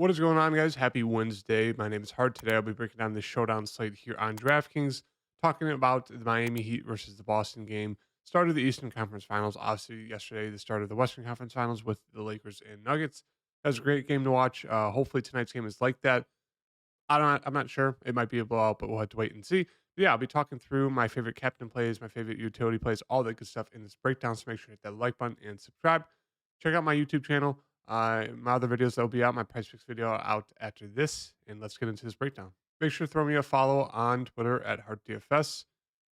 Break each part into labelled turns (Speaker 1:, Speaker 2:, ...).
Speaker 1: What is going on, guys? Happy Wednesday. My name is Hart. Today, I'll be breaking down the showdown slate here on DraftKings, talking about the Miami Heat versus the Boston game. Start of the Eastern Conference Finals. Obviously, yesterday, the start of the Western Conference Finals with the Lakers and Nuggets. That was a great game to watch. Hopefully, tonight's game is like that. I'm not sure. It might be a blowout, but we'll have to wait and see. But yeah, I'll be talking through my favorite captain plays, my favorite utility plays, all that good stuff in this breakdown. So make sure to hit that like button and subscribe. Check out my YouTube channel. My other videos that will be out, my price picks video out after this. And let's get into this breakdown. Make sure to throw me a follow on Twitter at HeartDFS.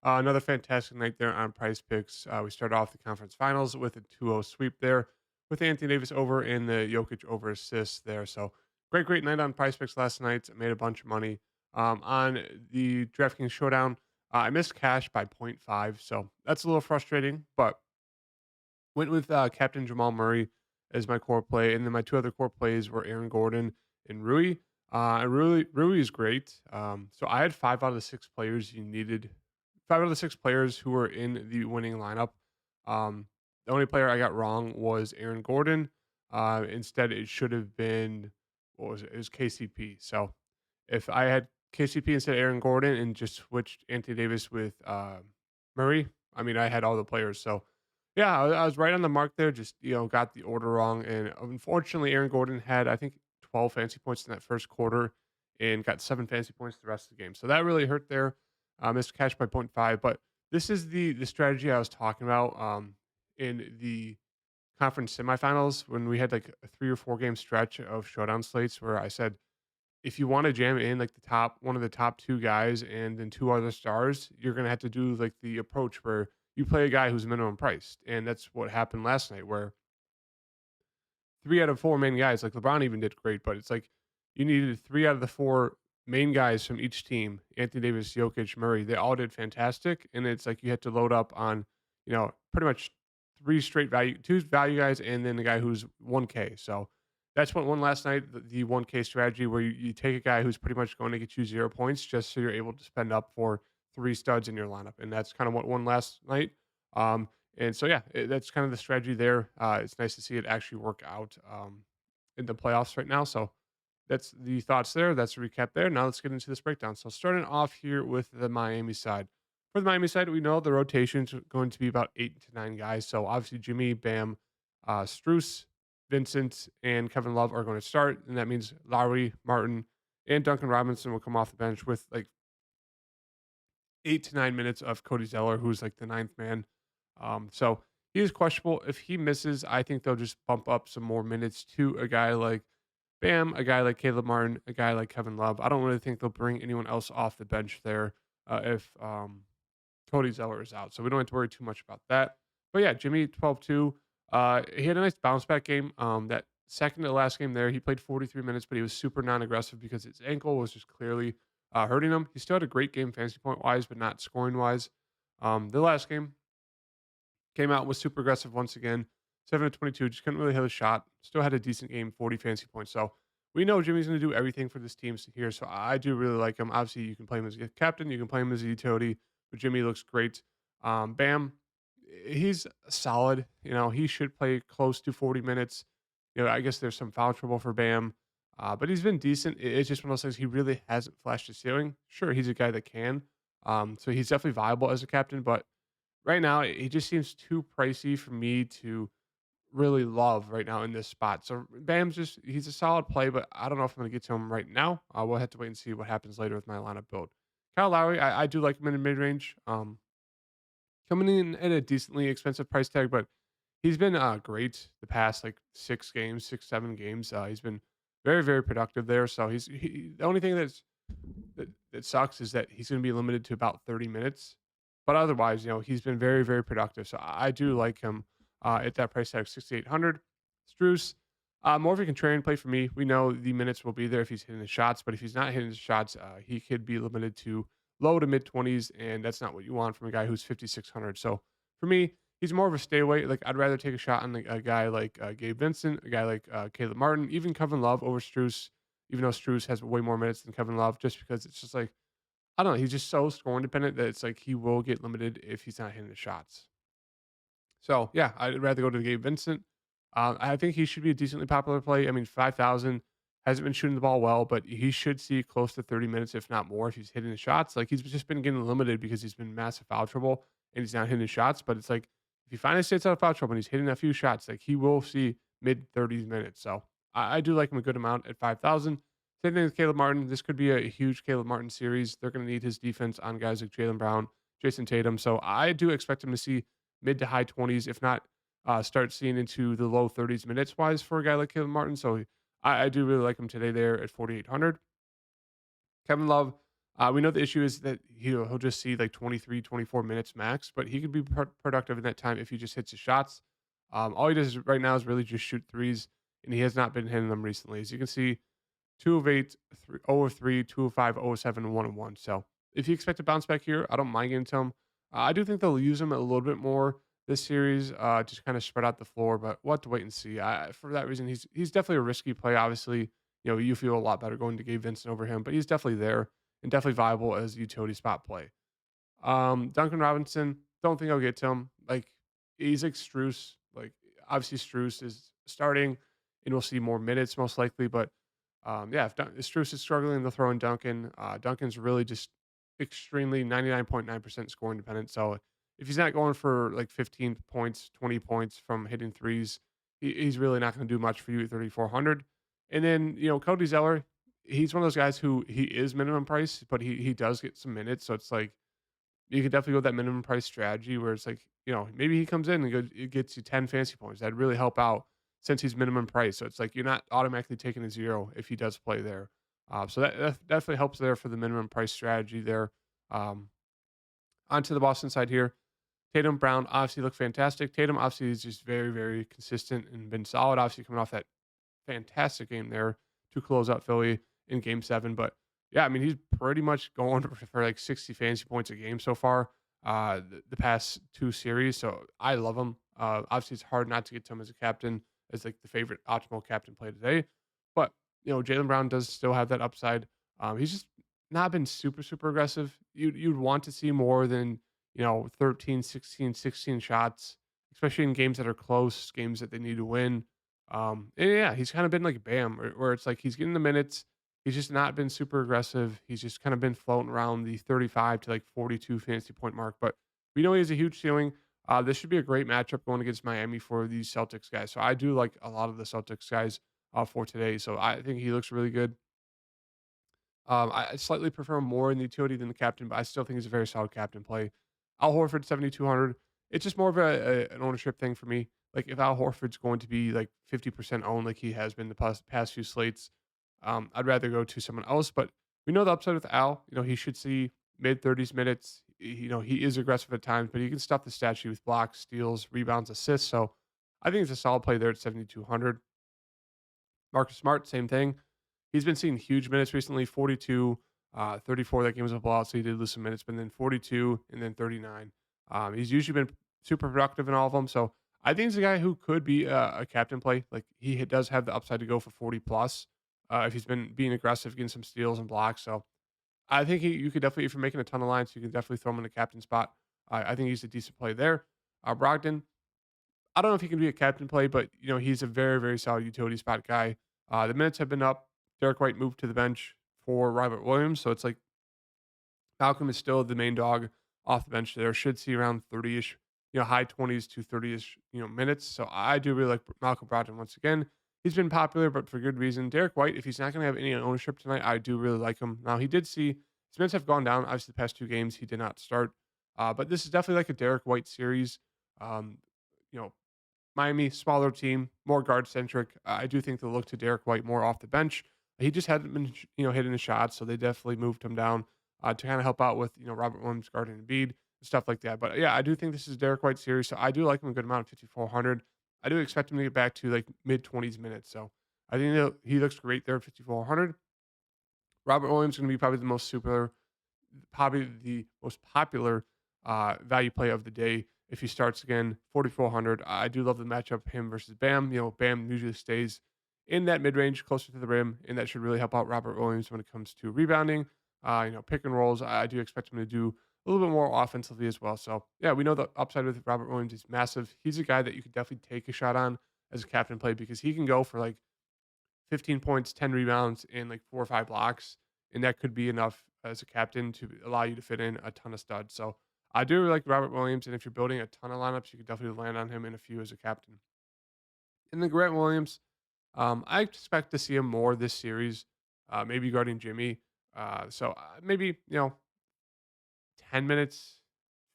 Speaker 1: Another fantastic night there on price picks. We started off the conference finals with a 2-0 sweep there with Anthony Davis over and the Jokic over assists there. So great night on Price Picks last night. I made a bunch of money. On the DraftKings Showdown, I missed cash by point 0.5, so that's a little frustrating, but went with Captain Jamal Murray as my core play, and then my two other core plays were Aaron Gordon and Rui. Rui is great. So I had 5 out of the 6 players you needed, 5 out of the 6 players who were in the winning lineup. Um, the only player I got wrong was Aaron Gordon. Instead, it should have been what was it? It was KCP. So if I had KCP instead of Aaron Gordon and just switched Anthony Davis with Murray, I mean, I had all the players. So yeah, I was right on the mark there. Just got the order wrong, and unfortunately, Aaron Gordon had I think 12 fantasy points in that first quarter, and got 7 fantasy points the rest of the game. So that really hurt there. Missed cash by point 0.5, but this is the strategy I was talking about in the conference semifinals when we had like a 3 or 4 game stretch of showdown slates where I said if you want to jam in like one of the top 2 guys and then 2 other stars, you're gonna have to do like the approach where you play a guy who's minimum priced. And that's what happened last night, where 3 out of 4 main guys, like LeBron even did great, but it's like you needed 3 out of the 4 main guys from each team, Anthony Davis, Jokic, Murray, they all did fantastic. And it's like you had to load up on, pretty much 2 value guys and then the guy who's 1K. So that's what won last night, the 1K strategy, where you take a guy who's pretty much going to get you 0 points just so you're able to spend up for 3 studs in your lineup. And that's kind of what won last night. And so, yeah, that's kind of the strategy there. It's nice to see it actually work out in the playoffs right now. So that's the thoughts there. That's a recap there. Now let's get into this breakdown. So starting off here with the Miami side. For the Miami side, we know the rotation's going to be about 8 to 9 guys. So obviously Jimmy, Bam, Struce, Vincent, and Kevin Love are going to start, and that means Lowry, Martin, and Duncan Robinson will come off the bench with like 8 to 9 minutes of Cody Zeller, who's like the ninth man. So he is questionable. If he misses, I think they'll just bump up some more minutes to a guy like Bam, a guy like Caleb Martin, a guy like Kevin Love. I don't really think they'll bring anyone else off the bench there if Cody Zeller is out. So we don't have to worry too much about that. But yeah, Jimmy 12-2. He had a nice bounce back game. That second to last game there, he played 43 minutes, but he was super non aggressive because his ankle was just clearly hurting him. He still had a great game fantasy point wise, but not scoring wise. The last game came out, was super aggressive once again. 7 to 22, just couldn't really hit a shot. Still had a decent game, 40 fantasy points. So we know Jimmy's going to do everything for this team here. So I do really like him. Obviously, you can play him as a captain, you can play him as a utility, but Jimmy looks great. Bam, he's solid. He should play close to 40 minutes. I guess there's some foul trouble for Bam, but he's been decent. It's just one of those things. He really hasn't flashed the ceiling. Sure, he's a guy that can. So he's definitely viable as a captain, but right now he just seems too pricey for me to really love right now in this spot. So he's a solid play, but I don't know if I'm going to get to him right now. We'll have to wait and see what happens later with my lineup build. Kyle Lowry, I do like him in the mid range. Coming in at a decently expensive price tag, but he's been great the past like 6 games, 6, 7 games. He's been very productive there. So the only thing that sucks is that he's going to be limited to about 30 minutes. But otherwise, he's been very productive. So I do like him at that price tag, 6,800. Struce, more of a contrarian play for me. We know the minutes will be there if he's hitting the shots, but if he's not hitting the shots, he could be limited to low to mid 20s, and that's not what you want from a guy who's 5,600. So for me, he's more of a stay away. Like I'd rather take a shot on a guy like Gabe Vincent, a guy like Caleb Martin, even Kevin Love over Struce, even though Struce has way more minutes than Kevin Love, just because it's just like I don't know. He's just so score independent that it's like he will get limited if he's not hitting the shots. So yeah, I'd rather go to Gabe Vincent. I think he should be a decently popular play. I mean, 5,000 Hasn't been shooting the ball well, but he should see close to 30 minutes, if not more, if he's hitting the shots. Like he's just been getting limited because he's been massive foul trouble and he's not hitting the shots. But it's like if he finally stays out of foul trouble and he's hitting a few shots, like he will see mid 30s minutes. So I do like him a good amount at 5,000. Same thing with Caleb Martin. This could be a huge Caleb Martin series. They're going to need his defense on guys like Jalen Brown, Jason Tatum. So I do expect him to see mid to high 20s, if not start seeing into the low 30s minutes wise for a guy like Caleb Martin. So I do really like him today there at 4,800. Kevin Love, we know the issue is that he'll just see like 23, 24 minutes max, but he could be productive in that time if he just hits his shots. All he does right now is really just shoot threes, and he has not been hitting them recently. As you can see, 2 of 8, 0 of 3, 2 of 5, 0 of 7, 1 of 1. So if you expect to bounce back here, I don't mind getting to him. I do think they'll use him a little bit more this series, just kind of spread out the floor, but we'll have to wait and see. For that reason, he's definitely a risky play. Obviously, you feel a lot better going to Gabe Vincent over him, but he's definitely there and definitely viable as a utility spot play. Duncan Robinson, don't think I'll get to him. Like he's like Struce. Like obviously Struce is starting, and we'll see more minutes most likely. But yeah, if Struce is struggling, they'll throw in Duncan. Duncan's really just extremely 99.9% scoring dependent. So if he's not going for like 15 points, 20 points from hitting threes, he's really not going to do much for you at 3,400. And then Cody Zeller, he's one of those guys who he is minimum price, but he does get some minutes. So it's like you could definitely go with that minimum price strategy where it's like, maybe he comes in and it gets you 10 fancy points. That'd really help out since he's minimum price. So it's like you're not automatically taking a zero if he does play there. So that definitely helps there for the minimum price strategy there. Um, Onto the Boston side here. Tatum Brown obviously look fantastic. Tatum obviously is just very, very consistent and been solid. Obviously coming off that fantastic game there to close out Philly in game 7. But yeah, I mean, he's pretty much going for like 60 fantasy points a game so far, the past 2 series. So I love him. Obviously, it's hard not to get to him as a captain, as like the favorite optimal captain play today. But, Jalen Brown does still have that upside. He's just not been super, super aggressive. You'd want to see more than, 13, 16, 16 shots, especially in games that are close, games that they need to win. And yeah, he's kind of been like Bam, where it's like he's getting the minutes. He's just not been super aggressive. He's just kind of been floating around the 35 to like 42 fantasy point mark. But we know he has a huge ceiling. This should be a great matchup going against Miami for these Celtics guys. So I do like a lot of the Celtics guys for today. So I think he looks really good. I slightly prefer him more in the utility than the captain, but I still think he's a very solid captain play. Al Horford 7,200. It's just more of an ownership thing for me. Like if Al Horford's going to be like 50% owned, like he has been the past few slates, I'd rather go to someone else. But we know the upside with Al. He should see mid 30s minutes. He is aggressive at times, but he can stuff the stat sheet with blocks, steals, rebounds, assists. So I think it's a solid play there at 7,200. Marcus Smart, same thing. He's been seeing huge minutes recently, 42, 34. That game was a blowout, so he did lose some minutes, but then 42 and then 39. He's usually been super productive in all of them. So I think he's a guy who could be a captain play. Like does have the upside to go for 40 plus if he's been being aggressive, getting some steals and blocks. So I think you could definitely, if you're making a ton of lines, you can definitely throw him in the captain spot. I think he's a decent play there. Brogdon, I don't know if he can be a captain play, but he's a very, very solid utility spot guy. The minutes have been up. Derek White moved to the bench for Robert Williams, so it's like Malcolm is still the main dog off the bench there. Should see around 30-ish, high 20s to 30-ish, minutes. So I do really like Malcolm Brogdon once again. He's been popular, but for good reason. Derek White, if he's not going to have any ownership tonight, I do really like him. Now he did see his minutes have gone down. Obviously, the past 2 games he did not start, but this is definitely like a Derek White series. Um, you know, Miami, smaller team, more guard centric. I do think they'll look to Derek White more off the bench. He just hadn't been, hitting the shots, so they definitely moved him down to kind of help out with, Robert Williams guarding and Embiid and stuff like that. But yeah, I do think this is Derek White series, so I do like him a good amount, 5,400. I do expect him to get back to like mid 20s minutes, so I think that he looks great there at 5,400. Robert Williams is going to be probably the most popular value play of the day. If he starts again, 4,400. I do love the matchup, him versus Bam. Bam usually stays in that mid range, closer to the rim, and that should really help out Robert Williams when it comes to rebounding. Pick and rolls. I do expect him to do a little bit more offensively as well. So yeah, we know the upside with Robert Williams is massive. He's a guy that you could definitely take a shot on as a captain play because he can go for like 15 points, 10 rebounds, and like 4 or 5 blocks. And that could be enough as a captain to allow you to fit in a ton of studs. So I do really like Robert Williams. And if you're building a ton of lineups, you could definitely land on him in a few as a captain. And then Grant Williams, I expect to see him more this series, maybe guarding Jimmy. Maybe, 10 minutes,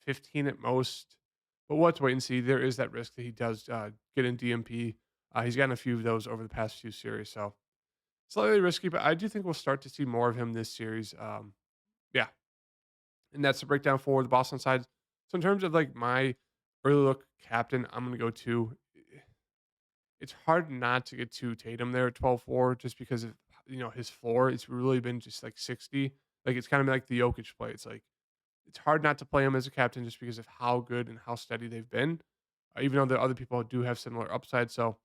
Speaker 1: 15 at most. But we'll have to wait and see. There is that risk that he does get in DMP. He's gotten a few of those over the past few series. So slightly risky, but I do think we'll start to see more of him this series. Yeah. And that's the breakdown for the Boston side. So in terms of like my early look captain, I'm going to go to. It's hard not to get to Tatum there at 12-4 just because of his floor. It's really been just like 60. Like it's kind of like the Jokic play. It's like it's hard not to play him as a captain just because of how good and how steady they've been. Even though the other people do have similar upside. So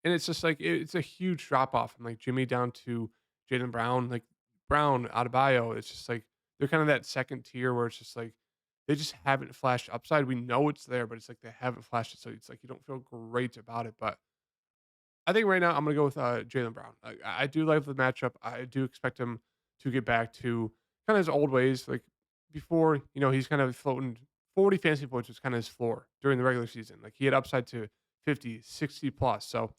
Speaker 1: and it's just like it's a huge drop off from like Jimmy down to Jalen Brown, like Brown, Adebayo. It's just like they're kind of that second tier where it's just like they just haven't flashed upside. We know it's there, but it's like they haven't flashed it, so it's like you don't feel great about it. But I think right now I'm gonna go with Jalen Brown. I do like the matchup. I do expect him to get back to kind of his old ways, like before. He's kind of floating 40 fantasy points was kind of his floor during the regular season. Like he had upside to 50, 60 plus. So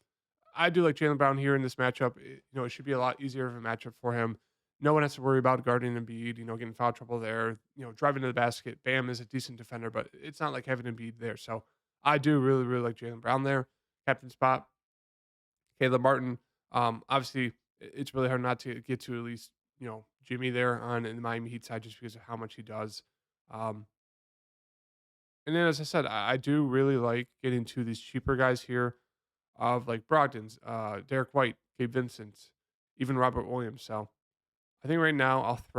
Speaker 1: I do like Jalen Brown here in this matchup. It should be a lot easier of a matchup for him. No one has to worry about guarding Embiid, getting foul trouble there, driving to the basket. Bam is a decent defender, but it's not like having Embiid there. So I do really, really like Jalen Brown there. Captain spot, Caleb Martin. Obviously, it's really hard not to get to at least, Jimmy there on in the Miami Heat side just because of how much he does. Um, and then, as I said, I do really like getting to these cheaper guys here of like Brogdon's, Derek White, Gabe Vincent, even Robert Williams. So I think right now I'll just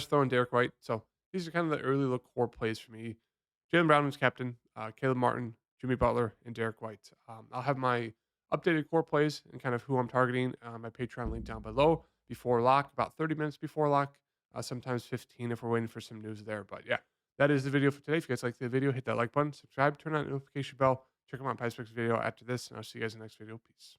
Speaker 1: throw in Derek White. So these are kind of the early look core plays for me. Jalen Brown was captain, Caleb Martin, Jimmy Butler, and Derek White. I'll have my updated core plays and kind of who I'm targeting my Patreon link down below before lock, about 30 minutes before lock, sometimes 15 if we're waiting for some news there. But yeah, that is the video for today. If you guys like the video, hit that like button, subscribe, turn on the notification bell, check out my PrizePicks video after this, and I'll see you guys in the next video. Peace.